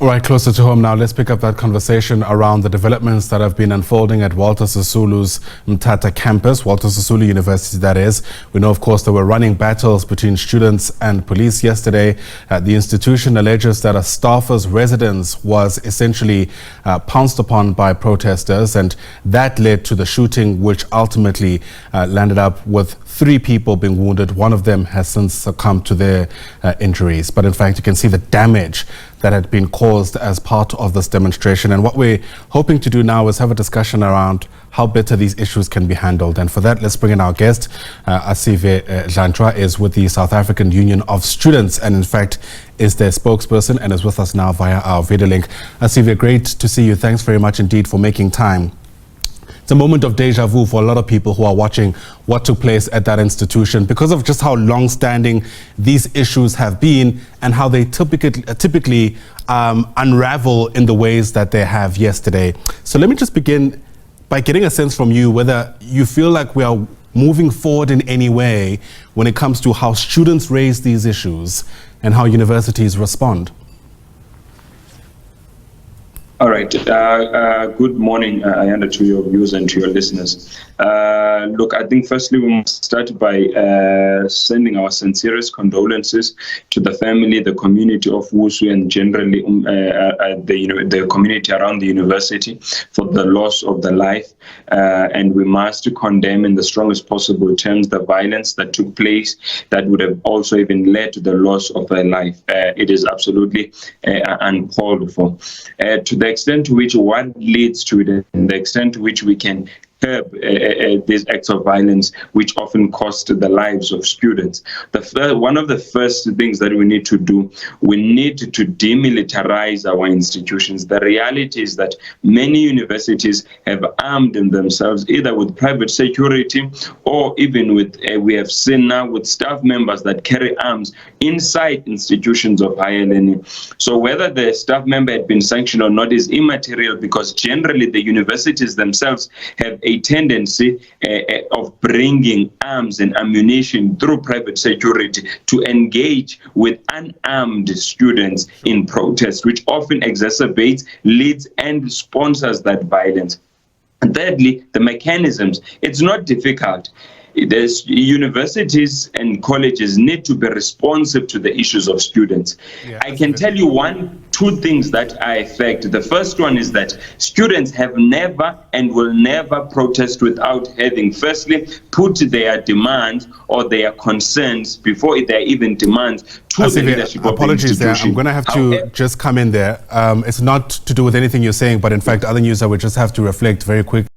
All right, closer to home now, let's pick up that conversation around the developments that have been unfolding at Walter Sisulu's Mthatha campus, Walter Sisulu University that is. We know, of course, there were running battles between students and police yesterday. The institution alleges that a staffer's residence was essentially pounced upon by protesters, and that led to the shooting, which ultimately landed up with 3 people being wounded. One of them has since succumbed to their injuries. But in fact, you can see the damage that had been caused as part of this demonstration. And what we're hoping to do now is have a discussion around how better these issues can be handled. And for that, let's bring in our guest. Asive Dlanjwa is with the South African Union of Students and in fact is their spokesperson and is with us now via our video link. Asive, great to see you. Thanks very much indeed for making time. It's a moment of deja vu for a lot of people who are watching what took place at that institution because of just how long-standing these issues have been and how they typically unravel in the ways that they have yesterday. So let me just begin by getting a sense from you whether you feel like we are moving forward in any way when it comes to how students raise these issues and how universities respond. All right. Good morning, Ayanda, to your viewers and to your listeners. Look, I think firstly we must start by sending our sincerest condolences to the family, the community of WSU, and generally the community around the university for the loss of the life. And we must condemn in the strongest possible terms the violence that took place that would have also even led to the loss of a life. It is absolutely uncalled for. To the extent to which what leads to it and the extent to which we can curb these acts of violence, which often cost the lives of students. One of the first things that we need to do, we need to demilitarize our institutions. The reality is that many universities have armed themselves either with private security or even with, we have seen now with staff members that carry arms inside institutions of higher learning. So whether the staff member had been sanctioned or not is immaterial because generally the universities themselves have a tendency of bringing arms and ammunition through private security to engage with unarmed students in protest, which often exacerbates, leads, and sponsors that violence. And thirdly, the mechanisms. It's not difficult. There's universities and colleges need to be responsive to the issues of students. Yeah, I can tell you two things that I affect. The first one is that students have never and will never protest without having firstly put their demands or their concerns before they're even demands to the leadership of the institution. I'm going to have to just come in there. It's not to do with anything you're saying, but in fact other news I would just have to reflect very quickly.